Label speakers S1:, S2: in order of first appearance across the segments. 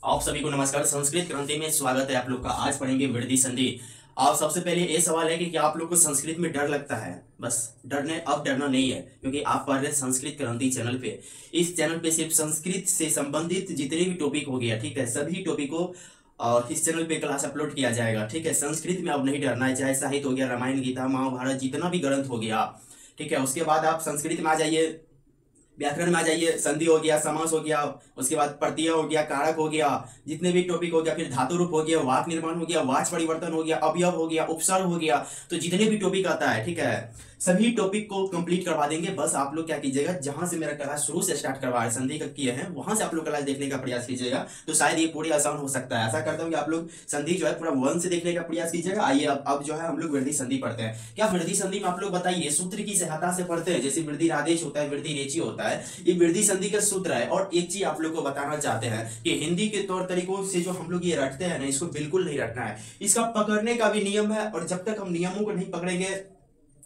S1: आप सभी को नमस्कार। संस्कृत क्रांति में स्वागत है आप लोग का। आज पढ़ेंगे वृद्धि संधि। आप सबसे पहले ये सवाल है कि क्या आप लोग को संस्कृत में डर लगता है? बस डरना नहीं है, क्योंकि आप पढ़ रहे हैं संस्कृत क्रांति चैनल पे। इस चैनल पे सिर्फ संस्कृत से संबंधित जितने भी टॉपिक हो गया, ठीक है, सभी टॉपिक को इस चैनल पे क्लास अपलोड किया जाएगा। ठीक है, संस्कृत में अब नहीं डरना है, चाहे साहित्य हो गया, रामायण गीता महाभारत जितना भी ग्रंथ हो गया, ठीक है। उसके बाद आप संस्कृत में आ जाइए, व्याकरण में आ जाइए, संधि हो गया, समास हो गया, उसके बाद प्रत्यय हो गया, कारक हो गया, जितने भी टॉपिक हो गया, फिर धातु रूप हो गया, वाक निर्माण हो गया, वाच परिवर्तन हो गया, अवयव हो गया, उपसर्ग हो गया, तो जितने भी टॉपिक आता है, ठीक है, सभी टॉपिक को कंप्लीट करवा देंगे। बस आप लोग क्या कीजिएगा, जहां से मेरा क्लास शुरू से स्टार्ट करवा रहे संधि का किए हैं, वहां से आप लोग क्लास देखने का प्रयास कीजिएगा, तो शायद ये पूरी आसान हो सकता है। ऐसा करता हूँ कि आप लोग संधि जो है पूरा वन से देखने का प्रयास कीजिएगा। आइए अब जो है हम लोग वृद्धि संधि पढ़ते हैं। क्या वृद्धि संधि में आप लोग बताइए सूत्र की सहायता से पढ़ते हैं, जैसे वृद्धि आदेश होता है, वृद्धि रेचि होता है, ये वृद्धि संधि का सूत्र है। और एक चीज आप लोग को बताना चाहते हैं कि हिंदी के तौर तरीकों से जो हम लोग ये रटते हैं ना, इसको बिल्कुल नहीं रटना है। इसका पकड़ने का भी नियम है, और जब तक हम नियमों को नहीं पकड़ेंगे,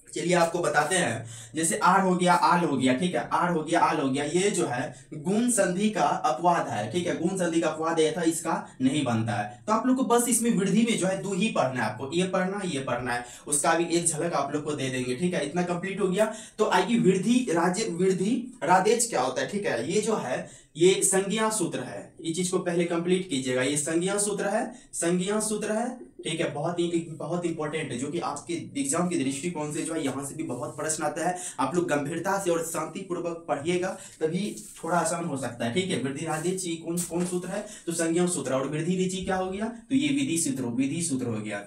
S1: चलिए आपको बताते हैं। जैसे आर हो गया, आल हो गया, ठीक है, आर हो गया, आल हो गया, ये जो है गुण संधि का अपवाद है, ठीक है, गुण संधि का अपवाद है था, इसका नहीं बनता है। तो आप लोग को बस इसमें वृद्धि में जो है दो ही पढ़ना है, आपको ये पढ़ना है, ये पढ़ना है, उसका भी एक झलक आप लोग को दे देंगे। ठीक है, इतना कंप्लीट हो गया। तो आइए वृद्धि रादेश क्या होता है, ठीक है, ये जो है ये संज्ञा सूत्र है। ये चीज को पहले कंप्लीट कीजिएगा। ये संज्ञा सूत्र है, संज्ञा सूत्र है, ठीक है, बहुत इंपॉर्टेंट है, जो कि आपके एग्जाम के दृष्टिकोण से जो है यहाँ से भी बहुत प्रश्न आता है। आप लोग गंभीरता से और शांति पूर्वक पढ़िएगा, तभी थोड़ा आसान हो सकता है। ठीक है, वृद्धि रादेश कौन सूत्र है? तो संज्ञा सूत्र। और वृद्धि रेचि क्या हो गया? तो ये विधि सूत्र हो गया,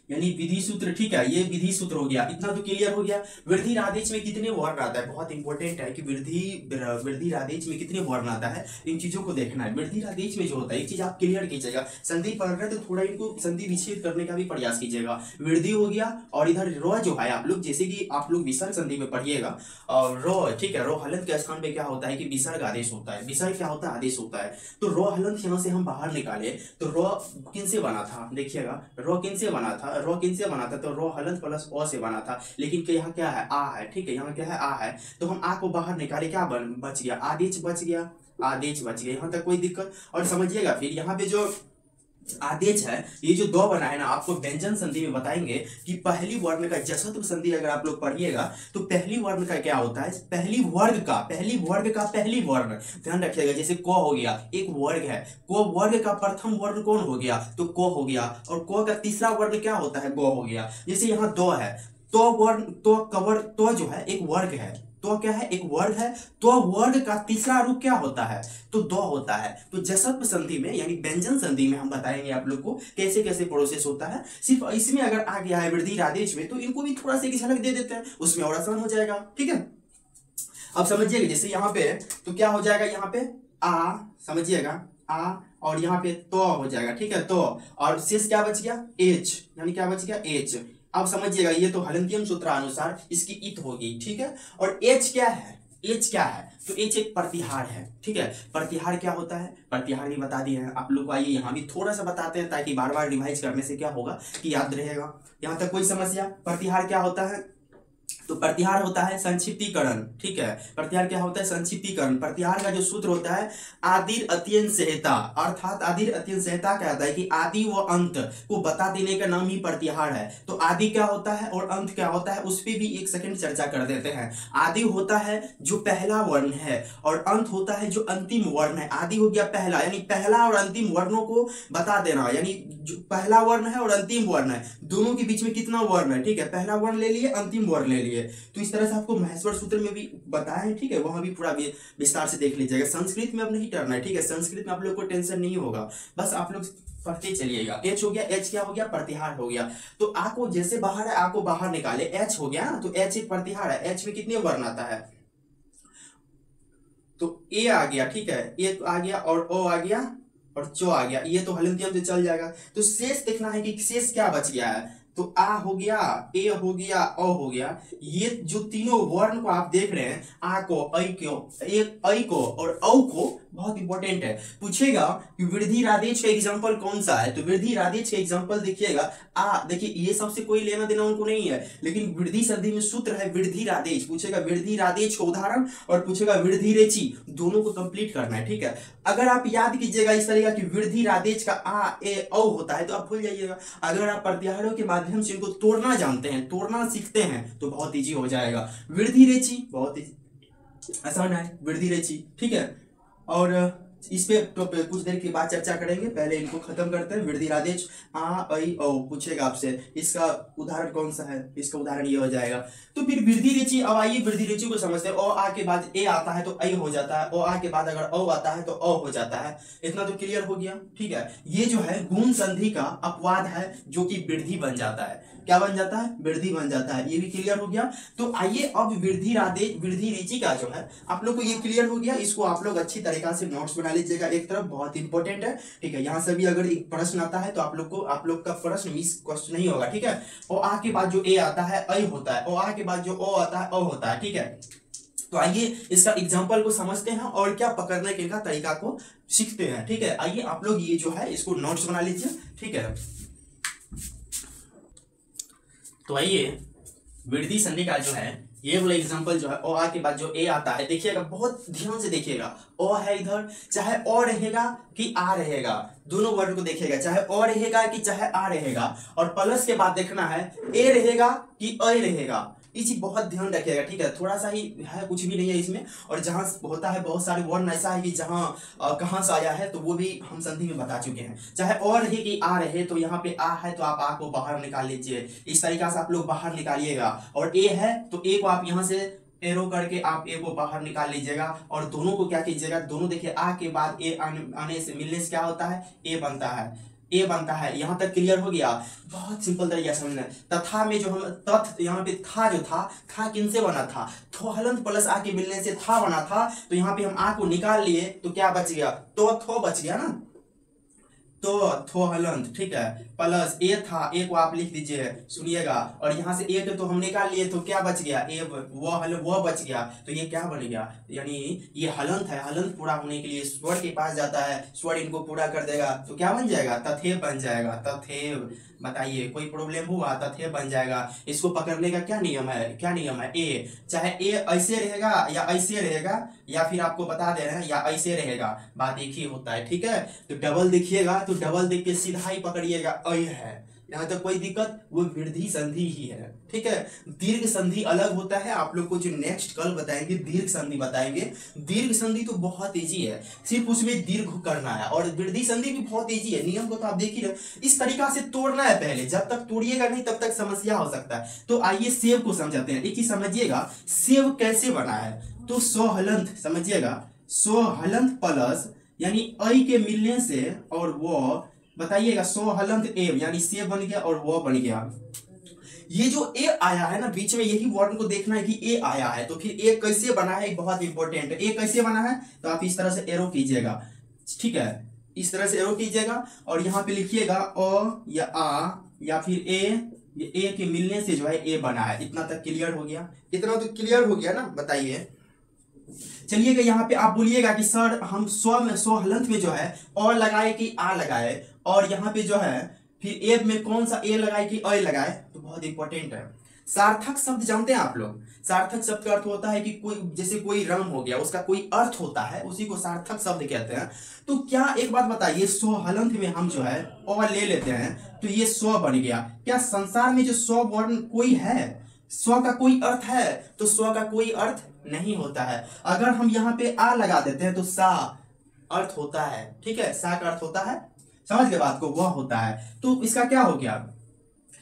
S1: यानी विधि सूत्र। ठीक है, ये विधि सूत्र हो गया। इतना तो क्लियर हो गया। वृद्धि आदेश में कितने वर्ण आता है? बहुत इंपॉर्टेंट है कि वृद्धि आदेश में कितने वर्ण आता है, इन चीजों को देखना है। वृद्धि आदेश में जो होता है, एक चीज आप क्लियर कीजिएगा, संधि पढ़ रहे हैं तो थोड़ा इनको संधि विच्छेद करने का भी प्रयास कीजिएगा। वृद्धि हो गया, और इधर रो जो है, आप लोग जैसे कि आप लोग विसर्ग संधि में पढ़िएगा, और रो, ठीक है, रो हलंत के स्थान पे क्या होता है कि विसर्ग आदेश होता है। विसर्ग क्या होता है? आदेश होता है। तो रो हलंत यहाँ से हम बाहर निकाले तो रो किन से बना था? देखिएगा, रो किन से बना था? रो किन से बना था? तो रो हलंत प्लस ओ से बना था। लेकिन यहाँ क्या है? आ है, ठीक है, यहाँ क्या है? आ है। तो हम आ को बाहर निकाले, क्या बच गया? आदेश बच गया, आदेश बच गया। यहाँ तक कोई दिक्कत? और समझिएगा, फिर यहाँ पे जो आदेश है, ये जो दो बना है ना, आपको व्यंजन संधि में बताएंगे कि पहली वर्ण का जसत्व संधि अगर आप लोग पढ़िएगा तो पहली वर्ण का क्या होता है? पहली वर्ग का पहली वर्ण, ध्यान रखिएगा। जैसे को हो गया, एक वर्ग है, को वर्ग का प्रथम वर्ण कौन हो गया? तो को हो गया। और को का तीसरा वर्ण क्या होता है? गो हो गया। जैसे यहाँ दो है, तो वर्ण, तो कवर, तो जो है एक वर्ग है, तो क्या है? एक वर्ग है। तो वर्ग का तीसरा रूप क्या होता है? तो दो होता है। तो जसत्व संधि में यानी व्यंजन संधि में हम बताएंगे आप लोग को कैसे कैसे प्रोसेस होता है। सिर्फ इसमें अगर आ गया है वृद्धि आदेश में, तो इनको भी थोड़ा सा एक झलक दे देते हैं, उसमें और आसान हो जाएगा। ठीक है, अब समझिएगा, जैसे यहाँ पे तो क्या हो जाएगा? यहाँ पे आ, समझिएगा, आ, और यहाँ पे तो हो जाएगा, ठीक है, तो, और शेष क्या बच गया? एच, यानी क्या बच गया? एच। अब समझिएगा, ये तो हलंतियम सूत्रानुसार इसकी इत होगी, ठीक है। और एच क्या है? एच क्या है? तो एच एक प्रतिहार है, ठीक है। प्रतिहार क्या होता है? प्रतिहार भी बता दिए हैं आप लोग को। आइए यहाँ भी थोड़ा सा बताते हैं, ताकि बार बार रिवाइज करने से क्या होगा कि याद रहेगा। यहाँ तक कोई समस्या? प्रतिहार क्या होता है? तो प्रतिहार होता है संक्षिप्तीकरण, ठीक है। प्रतिहार क्या होता है? संक्षिप्तीकरण। प्रतिहार का जो सूत्र होता है आदिर अत्यंत संहिता, अर्थात आदिर अत्यंत संहिता क्या होता है कि आदि व अंत को बता देने का नाम ही प्रतिहार है। तो आदि क्या होता है और अंत क्या होता है, उस पर भी एक सेकंड चर्चा कर देते हैं। आदि होता है जो पहला वर्ण है, और अंत होता है जो अंतिम वर्ण है। आदि हो गया पहला, यानी पहला और अंतिम वर्णों को बता देना, यानी जो पहला वर्ण है और अंतिम वर्ण है, दोनों के बीच में कितना वर्ण है, ठीक है, पहला वर्ण ले लिए, अंतिम वर्ण ले लिए। तो इस तरह से आपको महेश्वर सूत्र में भी बताया है, ठीक है, वहां भी पूरा विस्तार से देख लीजिएगा। संस्कृत में अब नहीं डरना है, ठीक है, संस्कृत में आप लोग को टेंशन नहीं होगा, बस आप लोग पढ़ते चलिएगा। एच हो गया, एच क्या हो गया? प्रतिहार हो गया। तो आ को जैसे बाहर है, आ को बाहर निकाले, एच हो गया, तो एच एक प्रतिहार है। एच में कितने वर्ण आता है? तो ए आ गया, ठीक है, ए आ गया, और ओ आ गया, और चो आ गया। ये तो हलंतियम से चल जाएगा। तो शेष देखना है कि शेष क्या बच गया है। तो आ हो गया, ए हो गया, ओ हो गया। ये जो तीनों वर्ण को आप देख रहे हैं, आ को, ऐ को, और औ को बहुत इंपॉर्टेंट है। पूछेगा कि वृद्धि राधेज का एग्जांपल कौन सा है, तो वृद्धि राधेज का एग्जांपल देखिएगा देखिए ये सबसे कोई लेना देना उनको नहीं है, लेकिन वृद्धि संधि में सूत्र है वृद्धि राधेज। पूछेगा वृद्धि राधेज का उदाहरण और पूछेगा वृद्धि रेची, दोनों को कंप्लीट करना है। ठीक है, अगर आप याद कीजिएगा इस तरीका की वृद्धि राधेज का आ ए औ होता है तो आप भूल जाइएगा। अगर आप प्रत्याहारों के माध्यम से इनको तोड़ना जानते हैं, तोड़ना सीखते हैं तो बहुत ईजी हो जाएगा। वृद्धि रेची बहुत आसान है, वृद्धि रेची। ठीक है, और इस पे तो कुछ देर के बाद चर्चा करेंगे, पहले इनको खत्म करते हैं। वृद्धि राधेज आ ऐ औ पूछेगा आपसे इसका उदाहरण कौन सा है, इसका उदाहरण ये हो जाएगा। तो फिर वृद्धि रेची, अब आइए वृद्धि रेची को समझते हैं। ओ आ के बाद ए आता है तो ऐ हो जाता है, ओ आ के बाद अगर औ आता है तो औ हो जाता है। इतना तो क्लियर हो गया। ठीक है, ये जो है गुण संधि का अपवाद है जो कि वृद्धि बन जाता है। क्या बन जाता है, वृद्धि बन जाता है। ये भी क्लियर हो गया। तो आइए अब वृद्धि राधेज वृद्धि रेची का जो है आप लोग को ये क्लियर हो गया। इसको आप लोग अच्छी तरीका से नोट्स बना लीजिएगा, एक तरफ बहुत इंपॉर्टेंट है। ठीक है, यहाँ से भी अगर एक प्रश्न आता है तो आप लोग का प्रश्न मिस क्वेश्चन नहीं होगा। ठीक है, ओ आ के बाद जो ए आता है ऐ होता है, ओ आ के बाद जो ओ आता है औ होता है। ठीक है, तो आइए इसका एग्जाम्पल को समझते हैं और क्या पकड़ने के का तरीका को सीखते हैं। ठीक है, आइए आप लोग ये जो है इसको नोट्स बना लीजिए। ठीक है, तो आइए वृद्धि संधि का जो है ये वाला एग्जांपल जो है ओ आ के बाद जो ए आता है, देखिएगा बहुत ध्यान से देखिएगा। ओ है इधर, चाहे ओ रहेगा कि आ रहेगा, दोनों वर्ड को देखिएगा, चाहे ओ रहेगा कि चाहे आ रहेगा। और प्लस के बाद देखना है ए रहेगा कि अ रहेगा। ये चीज बहुत ध्यान रखिएगा। ठीक है, थोड़ा सा ही है, कुछ भी नहीं है इसमें। और जहां होता है बहुत सारे वर्ण ऐसा है कि जहां कहां से आया है तो वो भी हम संधि में बता चुके हैं। चाहे और रहे कि आ रहे, तो यहाँ पे आ है तो आप आ को बाहर निकाल लीजिए, इस तरीका से आप लोग बाहर निकालिएगा। और ए है तो ए को आप यहाँ से एरो करके आप ए को बाहर निकाल लीजिएगा। और दोनों को क्या कीजिएगा, दोनों देखिए आ के बाद ए आने से मिलने से क्या होता है, ए बनता है, ए बनता है। यहां तक क्लियर हो गया। बहुत सिंपल तरीका समझना। तथा में जो हम तथ यहाँ पे था जो था किनसे बना था, थो हलंत प्लस आ के मिलने से था बना था। तो यहाँ पे हम आ को निकाल लिए तो क्या बच गया, तो थो बच गया ना, तो थो हलंत। ठीक है, प्लस ए था, ए को आप लिख दीजिए, सुनिएगा। और यहाँ से ए तो हम निकाल लिए तो क्या बच गया, ए वो बच गया। तो ये क्या बन गया, यानी ये हलंत है। हलंत पूरा होने के लिए स्वर के पास जाता है, स्वर इनको पूरा कर देगा तो क्या बन जाएगा, तथेव बन जाएगा। तथेव, बताइए कोई प्रॉब्लम हुआ, तथेव बन जाएगा। इसको पकड़ने का क्या नियम है, क्या नियम है, ए चाहे ए ऐसे रहेगा या ऐसे रहेगा, या फिर आपको बता दे रहे हैं या ऐसे रहेगा, बात एक ही होता है। ठीक है, तो डबल देखिएगा तो डबल देख के सीधा ही पकड़िएगा, ऐ है। यहाँ तक कोई दिक्कत, वो वृद्धि संधि ही है। ठीक है, दीर्घ संधि अलग होता है। आप लोग को जो नेक्स्ट कल बताएंगे दीर्घ संधि बताएंगे। दीर्घ संधि तो बहुत इजी है, सिर्फ उसमें दीर्घ करना है। और वृद्धि संधि भी बहुत इजी है, नियम को तो आप देख ही रहे। इस तरीका से तोड़ना है पहले, जब तक तोड़िएगा नहीं तब तक समस्या हो सकता है। तो आइए सेव को समझाते हैं। एक चीज समझिएगा, सेव कैसे बना है, तो सो हलंत समझिएगा, सो हलंत प्लस यानी ऐ के मिलने से और वो बताइएगा सो हलंत एव यानी से बन गया और वो बन गया। ये जो ए आया है ना बीच में, यही वर्ड को देखना है कि ए आया है। तो फिर ए कैसे बना है, बहुत इंपॉर्टेंट है। ए कैसे बना है, तो आप इस तरह से एरो कीजिएगा। ठीक है, इस तरह से एरो कीजिएगा और यहाँ पे लिखिएगा ओ या आ या फिर ए के मिलने से जो है ए बना है। इतना तक क्लियर हो गया, इतना तो क्लियर हो गया ना, बताइए। चलिएगा यहाँ पे आप बोलिएगा कि सर हम सो हलंत में जो है और लगाए कि आ लगाए, और यहाँ पे जो है फिर ए में कौन सा ए लगाए कि अ लगाए, तो बहुत इंपॉर्टेंट है। सार्थक शब्द जानते हैं आप लोग, सार्थक शब्द का अर्थ होता है कि कोई जैसे कोई रंग हो गया, उसका कोई अर्थ होता है, उसी को सार्थक शब्द कहते हैं। तो क्या एक बात बताइए, सो हलंत में हम जो है और ले लेते हैं तो ये सो बन गया। क्या संसार में जो सो वर्ण कोई है, स्व का कोई अर्थ है, तो स्व का कोई अर्थ नहीं होता है। अगर हम यहाँ पे आ लगा देते हैं तो सा अर्थ होता है। ठीक है, सा का अर्थ होता है, समझ गए बात को, वह होता है। तो इसका क्या हो गया,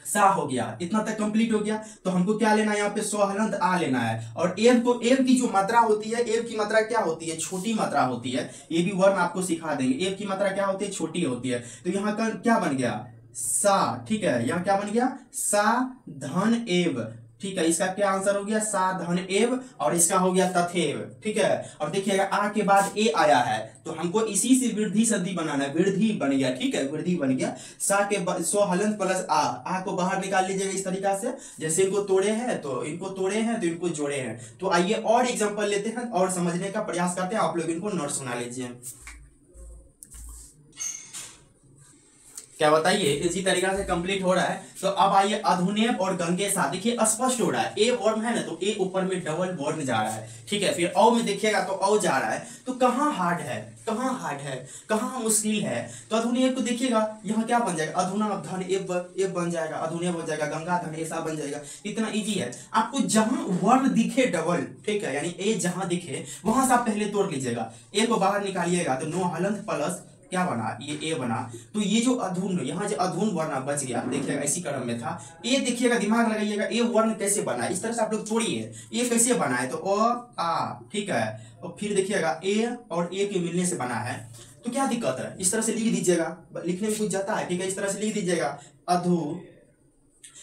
S1: सा हो गया। इतना तक कंप्लीट हो गया। तो हमको क्या लेना है, यहाँ पे सो हलंत आ लेना है। और एव को, एव की जो मात्रा होती है, एव की मात्रा क्या होती है, छोटी मात्रा होती है। ये भी वर्ण आपको सिखा देंगे, एव की मात्रा क्या होती है, छोटी होती है। तो यहाँ का क्या बन गया, सा। ठीक है, यहाँ क्या बन गया, सा धन एव ठीक है, इसका क्या आंसर हो गया, सा धन एव, और इसका हो गया तथेव। ठीक है, और देखिएगा आ के बाद ए आया है, तो हमको इसी से वृद्धि संधि बनाना है, वृद्धि बन गया। ठीक है, वृद्धि बन गया, सा के सो हलंत प्लस आ को बाहर निकाल लीजिएगा इस तरीका से। जैसे इनको तोड़े हैं तो इनको जोड़े हैं। तो आइए और एग्जांपल लेते हैं और समझने का प्रयास करते हैं। आप लोग इनको नोट्स बना लीजिए। क्या बताइए, इसी तरीका से कंप्लीट हो रहा है। तो अब आइए अधुनेव और गंगेसा, देखिए स्पष्ट हो रहा है। ए वर्ण है ना, तो ए ऊपर में डबल वर्ण जा रहा है। ठीक है, फिर औ में देखिएगा तो औ जा रहा है। तो कहाँ हार्ड है, कहाँ मुश्किल है। तो अधुनेव को देखिएगा, यहाँ क्या बन जाएगा, अधुना धन एव बन जाएगा, अधुनेव हो जाएगा, गंगा धन ऐसा बन जाएगा। इतना इजी है। आपको जहां वर्ण दिखे डबल, ठीक है, यानी ए जहां दिखे वहां से आप पहले तोड़ लीजिएगा। ए को बाहर निकालिएगा तो नो हलंत प्लस क्या बना, ये ए बना। तो ये जो अधून, यहाँ जो अधून वर्ण बच गया, देखिएगा इसी क्रम में था। ए देखिएगा, दिमाग लगाइएगा, ए वर्ण कैसे बना, इस तरह से आप लोग छोड़िए, ए कैसे बना है, तो अ आ, ठीक है। और फिर देखिएगा ए और ए के मिलने से बना है। तो क्या दिक्कत है, इस तरह से लिख दीजिएगा, लिखने में कुछ जाता है। ठीक है, इस तरह से लिख दीजिएगा अधू।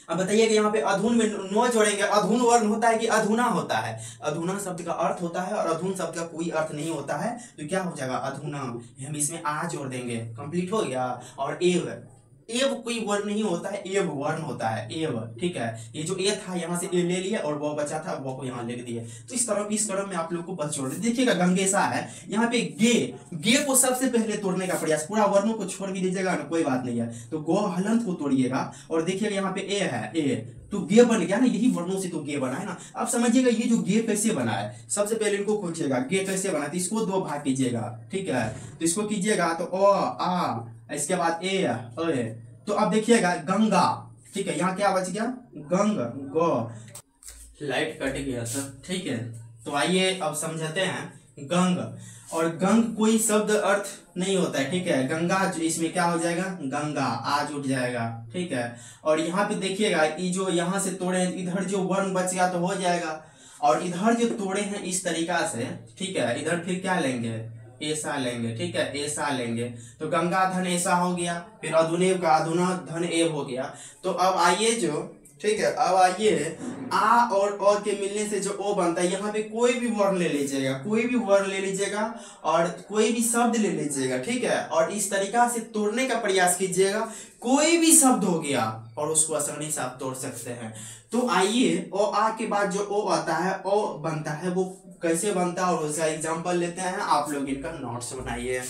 S1: अब बताइए कि यहाँ पे अधून में नो जोड़ेंगे, अधून वर्ण होता है कि अधूना होता है। अधूना शब्द का अर्थ होता है और अधून शब्द का कोई अर्थ नहीं होता है। तो क्या हो जाएगा, अधूना। हम इसमें आ जोड़ देंगे, कंप्लीट हो गया। और एव, एव कोई वर्ण नहीं होता है, एव वर्ण होता है, एव। ठीक है, ये जो ए था यहाँ से ए ले लिया और वो बचा था वो को यहाँ लिख दिए। तो इस क्रम में आप लोग को बस जोड़ देखिएगा। गंगेसा है, यहाँ पे गे को सबसे पहले तोड़ने का प्रयास, पूरा वर्णों को छोड़ भी दीजिएगा ना, कोई बात नहीं है। तो गो हलंत को तोड़िएगा और देखिएगा यहाँ पे ए है, ए तो गे बन गया ना, यही वर्णों से तो गे बना है ना। अब समझिएगा ये जो गे कैसे बना है, सबसे पहले इनको खोजिएगा, गे कैसे बना, तो इसको दो भाग कीजिएगा। ठीक है, तो इसको कीजिएगा तो अ आ, इसके बाद ए। तो अब देखिएगा गंगा, ठीक है, यहाँ क्या बच गया, गंग गो। लाइट कट गया सर, ठीक है। तो आइए अब समझते हैं गंग। और गंग कोई शब्द अर्थ नहीं होता है। ठीक है, गंगा इसमें क्या हो जाएगा, गंगा, आज उठ जाएगा। ठीक है, और यहाँ पे देखिएगा ये जो यहाँ से तोड़े हैं, इधर जो वर्ण बच गया तो हो जाएगा। और इधर जो तोड़े हैं इस तरीका से, ठीक है, इधर फिर क्या लेंगे, ऐसा लेंगे। ठीक है, ऐसा लेंगे तो गंगा धन ऐसा हो गया। फिर अधुनेव का अधुना धन एव हो गया। तो अब आइए जो, ठीक है, अब आइए आ और के मिलने से जो ओ बनता है, यहाँ पे कोई भी वर्ण ले लीजिएगा, कोई भी वर्ण ले लीजिएगा और कोई भी शब्द ले लीजिएगा। ठीक है, और इस तरीका से तोड़ने का प्रयास कीजिएगा। कोई भी शब्द हो गया और उसको आसानी से आप तोड़ सकते हैं। तो आइए ओ आ के बाद जो ओ आता है, ओ बनता है, वो कैसे बनता है और उसका एग्जाम्पल लेते हैं। आप लोग इनका नोट्स बनाइए।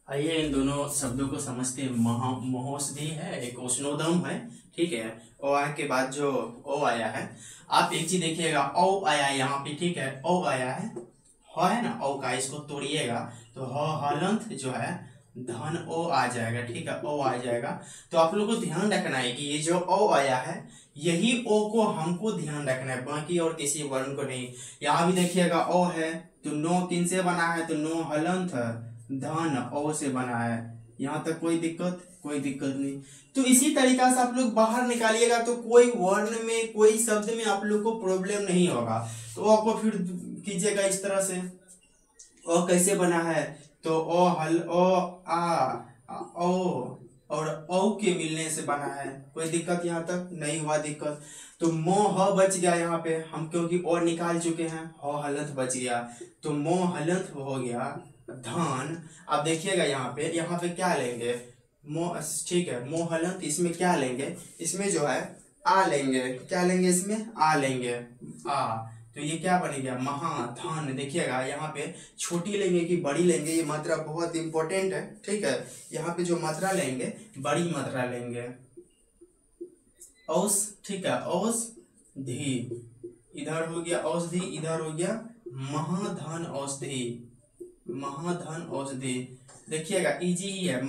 S1: आइए इन दोनों शब्दों को समझते हैं। महोषधि है, एक उष्णोदम है। ठीक है, ओ आ के बाद जो ओ आया है, आप एक चीज देखिएगा, ओ आया है यहाँ पे। ठीक है, ओ आया है, ह है ना, ओ का, इसको तोड़िएगा तो हलंत जो है धन ओ आ जाएगा। ठीक है, ओ आ जाएगा। तो आप लोगों को ध्यान रखना है कि ये जो ओ आया है, यही ओ को हमको ध्यान रखना है, बाकी और किसी वर्ण को नहीं। यहाँ भी देखिएगा ओ है, तो नो किन से बना है, तो नो हलंत धन ओ से बना है। यहाँ तक कोई दिक्कत नहीं। तो इसी तरीका से आप लोग बाहर निकालिएगा तो कोई वर्ण में, कोई शब्द में आप लोग को प्रॉब्लम नहीं होगा। तो आपको फिर कीजिएगा इस तरह से। ओ कैसे बना है, तो ओ हल ओ आ ओ और औ के मिलने से बना है। कोई दिक्कत यहाँ तक नहीं हुआ दिक्कत। तो मोह बच गया यहाँ पे, हम क्योंकि और निकाल चुके हैं, हो हलंत बच गया, तो मोह हलंत हो गया धन। अब देखिएगा यहाँ पे क्या लेंगे, मोह, ठीक है, मोह हलंत, इसमें क्या लेंगे, इसमें जो है आ लेंगे। क्या लेंगे, इसमें आ लेंगे, आ। तो ये क्या बन गया, महाधन। देखिएगा यहाँ पे छोटी लेंगे कि बड़ी लेंगे, ये मात्रा बहुत इंपॉर्टेंट है। ठीक है, यहाँ पे जो मात्रा लेंगे, बड़ी मात्रा लेंगे, औस। ठीक है, औषधि, इधर हो गया औषधि, इधर हो गया महाधन औषधि, महाधन औषधि। देखिएगा इजी ही है,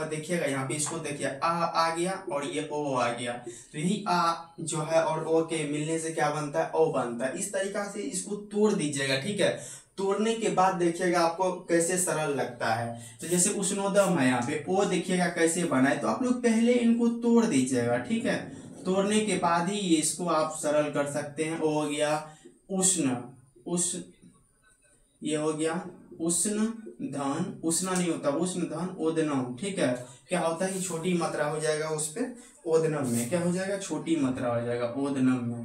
S1: देखिएगा यहाँ पे, इसको देखिए आ गया और ये ओ आ गया। तो यही आ जो है और ओ के मिलने से क्या बनता है, ओ बनता है। इस तरीका से इसको तोड़ दीजिएगा। ठीक है, तोड़ने के बाद देखिएगा आपको कैसे सरल लगता है। तो जैसे उष्णोदम है, यहाँ पे ओ देखिएगा कैसे बना है, तो आप लोग पहले इनको तोड़ दीजिएगा। ठीक है, तोड़ने के बाद ही इसको आप सरल कर सकते हैं। ओ हो गया उष्ण, ये हो गया उष्ण धन, उष्णा नहीं होता, उष्ण धन ओदनम, ठीक है। क्या होता है, छोटी मात्रा हो जाएगा उस पे, ओदनम में क्या हो जाएगा, छोटी मात्रा हो जाएगा ओदनम में।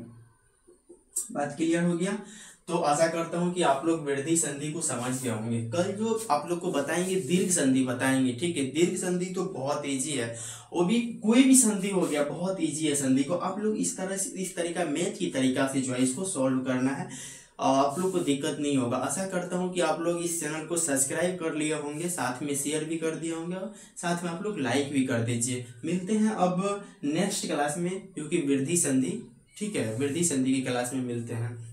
S1: बात क्लियर हो गया। तो आशा करता हूं कि आप लोग वृद्धि संधि को समझ गए होंगे। कल जो आप लोग को बताएंगे दीर्घ संधि बताएंगे, ठीक है। दीर्घ संधि तो बहुत इजी है, वो भी कोई भी संधि हो गया, बहुत इजी है संधि को। आप लोग इस तरह से, इस तरीका मैथ की तरीका से जो है इसको सॉल्व करना है, आप लोग को दिक्कत नहीं होगा। आशा करता हूं कि आप लोग इस चैनल को सब्सक्राइब कर लिए होंगे, साथ में शेयर भी कर दिए होंगे, और साथ में आप लोग लाइक भी कर दीजिए। मिलते हैं अब नेक्स्ट क्लास में, क्योंकि वृद्धि संधि, ठीक है, वृद्धि संधि की क्लास में मिलते हैं।